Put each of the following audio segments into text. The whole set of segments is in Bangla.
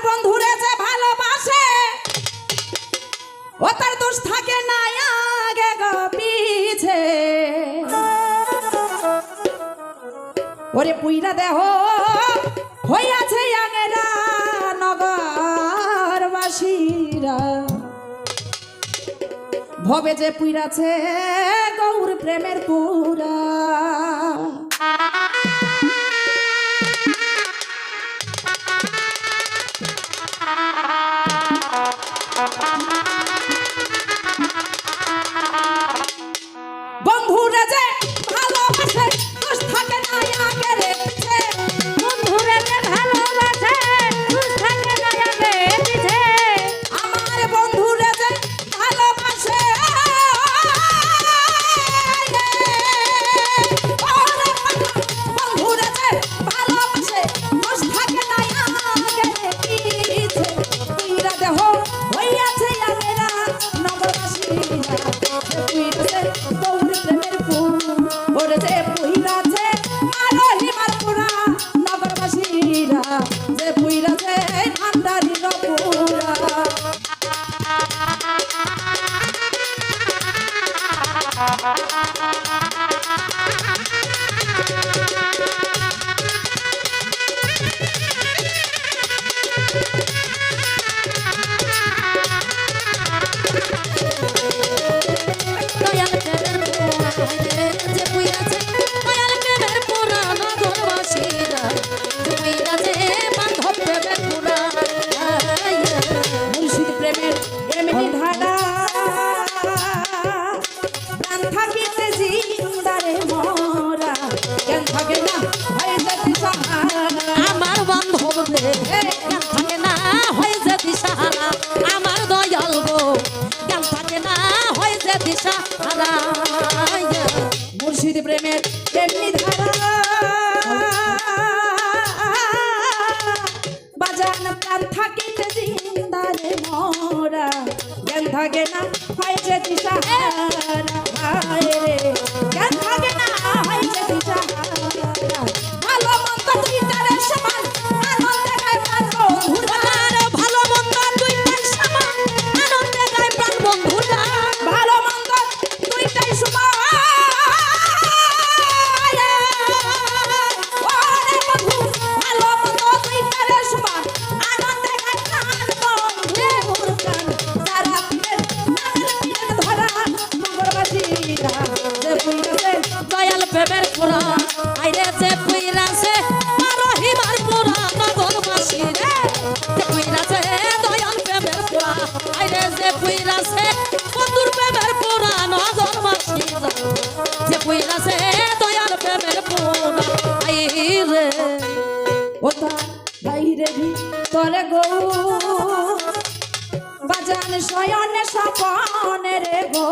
বন্ধুরে যে ভালোবাসে ও তার দোষ থাকে না আগে গো পিছে। ওরে পুইরা দেহ হইয়াছে আগেরা নগরবাসীরা ভবে যে পুইরাছে গৌর প্রেমের পুরা। বন্ধুরা যে ভালোবাসে দোষ থাকে না আগে রেখেছে। বন্ধুরা যে ভালোবাসে দোষ থাকে না আগে পিছে। আমার বন্ধুরা যে ভালোবাসে বন্ধুরা যে ভালোবাসে দোষ থাকে না আগে রেখেছে। পুইরা দেহ হইয়াছে আগেরা নগরবাসীরা পুইরাছে গৌর প্রেমের ফুল। ওরে যে পুইরাছে মারহি মারপুরা নগরবাসীরা যে পুইরাছে ঠান্ডারি নপুরা। দয়াল প্রেমের পুরা যে পুইরাছে দয়াল প্রেমের পুরা নগরবাসীরা যে পুইরাছে বান্ধব প্রেমের পুরা। মুর্শিদ প্রেমের এমনি ধারা প্রাণ থাকিতে জিন্দারে মরা জ্ঞান থাকে না হয়ে যেতে সাহারা। আমার বান্ধব রে জ্ঞান থাকে না হয়ে যে দিশাহারা। আমার দয়াল গো জ্ঞান থাকে না হয়ে যে দিশাহারা। মুর্শিদ প্রেমের এমনি ধারা বাজান প্রাণ থাকিতে জিন্দারে মরা জ্ঞান থাকে না হয় যে দিশাহারা। হায় রে জ্ঞান থাকে না হয় যে দিশাহারা। ভালো মন্দ দুইটারে সমান আনন্দে গায় প্রাণ বন্ধুরা। আর ভালো মন্দ দুইটাই সমান আনন্দে গায় প্রাণ বন্ধুরা। ভালো মন্দ দুইটাই সমান ওরে বন্ধু ভালো মন্দ দুইটারে সমান আনন্দে গায় প্রাণ বন্ধুর গান। যারা পীরের নামের পীরের ধরা নগরবাসীরা যে পুইরাছে দয়াল প্রেমের পুরা আইরে যে পুইরাছে মারহি মারপুরা নগরবাসী রে। যে পুইরাছে দয়াল প্রেমের পুরা আইরে যে পুইরাছে বন্ধুর প্রেমের পুরা নগরবাসী রে। যে পুইরাছে দয়াল প্রেমের পুরা আইরে ও তার বাইরে ভিতরে গো বাজান শয়নে স্বপনে রে গো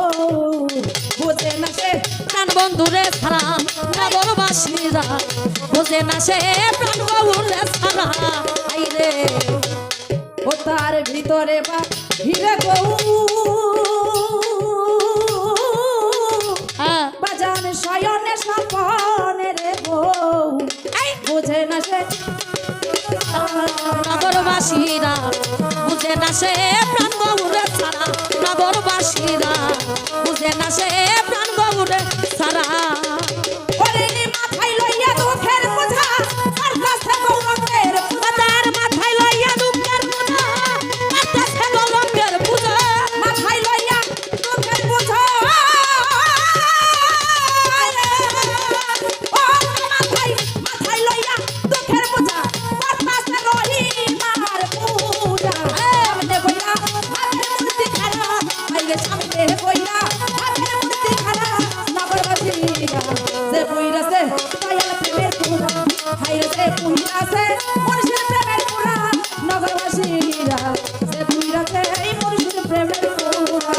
বুঝে না সে প্রাণ বন্ধুরে ছাড়া নগরবাসীরা বোঝে না সে প্রাণ বন্ধুরে ছাড়া আইরে। ও তার ভিতরে বা হিরে গো বাজান শয়নে স্বপনে রে গো বুঝে না সে নগরবাসীরা বুঝে না সে প্রাণ গৌরে ছাড়া। নগরবাসীরা বুঝে না সে প্রাণ গৌরে ছাড়া। ওরে নি মাথায় লইয়া দুঃখের বোঝা আর কাছে গৌরবের তার মাথায় লইয়া দুঃখের বোঝা কাঁদতেছে গৌরবের পূজা। মাথায় লইয়া দুঃখের বোঝা ও মাথায় লইয়া দুঃখের বোঝা করতাছে রহিমার পূজা। সামনে বইয়া হাতের মূর্তি খাড়া আইলে সামনে বইয়া হাতের মূর্তি খাড়া নগরবাসীরা যে বইরাছে দয়াল প্রেমের পুরা হাইরে যে বইরাছে মুর্শিদ প্রেমের পুরা নগরবাসীরা যে বইরাছে এই মুর্শিদ প্রেমের পুরা।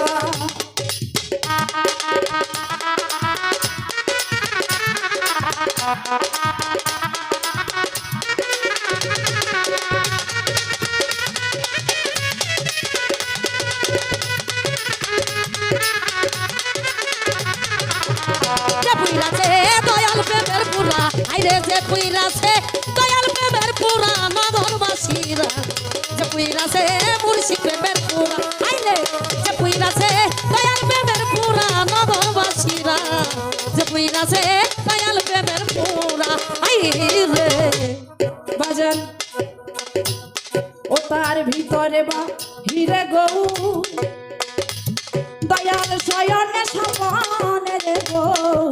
আইরে যে পুইরাছে দয়াল প্রেমের পুরা নগরবাসীরা যে পুইরাছে মুর্শিদ প্রেমের পুরা আইলে যে পুইরাছে দয়াল প্রেমের পুরা নগরবাসীরা যে পুইরাছে দয়াল প্রেমের পুরা আইরে বাজান ও তার ভিতরে বা হিরে গৌ দয়াল শয়নে সমানে রে গৌ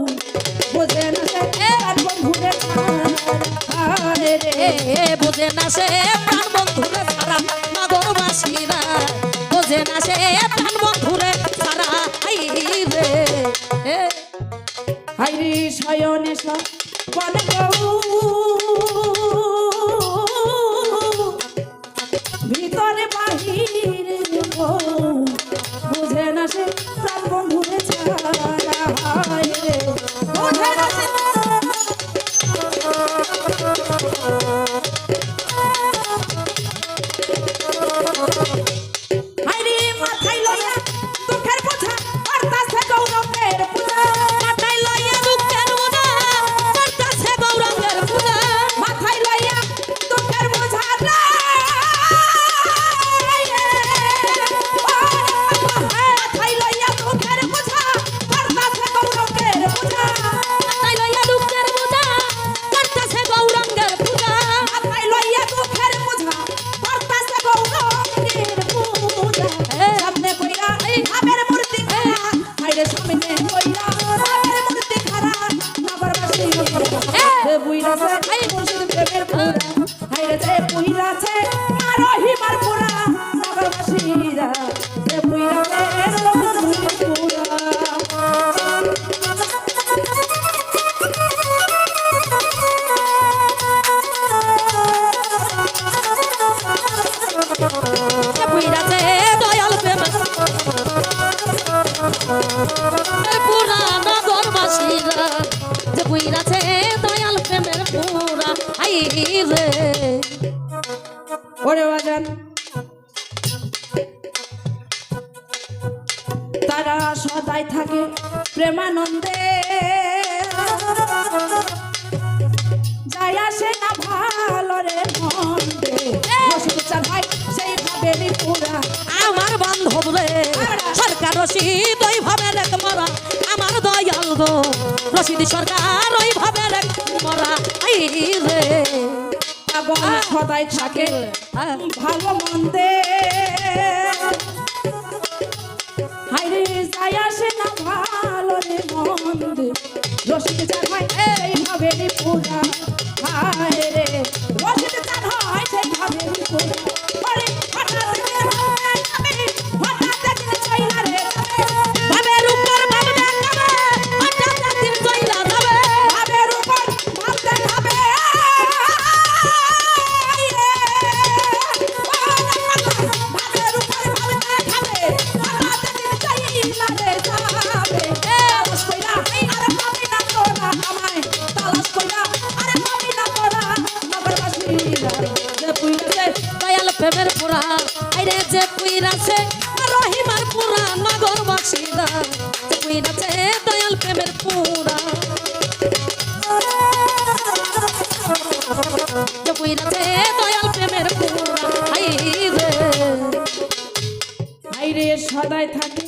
বোঝে না সে তার বন্ধুরে ছাড়ে রে বোঝে না সে প্রাণ বন্ধুরে ছাড়া নগরবাসীরা বোঝে না সে প্রাণ বন্ধুরে ছাড়া আইরে হাইরি শয়নে সমানে গৌ ভিতরে বাহিরে গৌ বুঝে না সে প্রাণ বন্ধুরে ছাড়া হায়রে বুঝে না সে হায়রে মাথায় লইয়া দুঃখের বোঝা বাড়তাছে গৌরবের পূজা মাথায় লইয়া দুঃখের বোঝা বাড়তাছে গৌরবের পূজা মাথায় লইয়া দুঃখের বোঝা রে মাথায় লইয়া দুঃখের বোঝা বাড়তাছে গৌরবের পূজা মাথায় লইয়া দুঃখের বোঝা বাড়তাছে গৌরঙ্গের পূজা মাথায় লইয়া দুঃখের বোঝা বাড়তাছে গৌরবের পূজা সামনে কইরা ভাবের মূর্তি খাড়া হায়রে সামনে কইরা ভাবের মূর্তি খাড়া নগরবাসী হে বুইরাছে এই মুর্শিদ প্রেমের পুরা হায়রে যে বুইরাছে আর রহিমার পুরা নগরবাসীরা হে বুইরাছে রহিমার পুরা যে পুইরাছে দয়াল প্রেমের পুরা নগরবাসীরা যে পুইরাছে দয়াল প্রেমের পুরা আইরে ওরে বাজান তারা সদাই থাকে প্রেমানন্দে যাই আসে না ভালো রে মন্দে বসে চার ভাই সেই ভাবেরই পুরা আমার বান্ধব রে সরকার রশিদ ওই ভাবে রেখ মরা আমার দয়াল গো রশিদ সরকার ওই ভাবে রেখ মরা আইরে পাগল সদাই থাকে ভালো মন্দে হাইরে যাই আসে না ভালো রে মন্দে রশিদ চার ভাই এই ভাবেরই পুরা হায়রে রশিদ চার ভাই সেই ভাবেরই পুরা আরে হঠাৎ করে আমি হঠাৎ দেখলে চইলা রে ভাবের উপর ভাব দেখাবে হঠাৎ একদিন চইলা যাবে ভাবের উপর ভাব দেখাবে ভাবের উপর ভাব দেখাবে হঠাৎ দেখলে চইলা রে যাবে তালাশ কইরা আরে পাবি না তোরা আমায় তালাশ কইরা আরে পাবি না তোরা নগরবাসীরা যে পুইরাছে দয়াল প্রেমের পুরা আইরে যে পুইরাছে রহিমার পুরা নগরবাসীরা যে পুইরাছে দয়াল প্রেমের পুরা যে পুইরাছে দয়াল প্রেমের পুরা আইরে হাইরে সদাই থাকে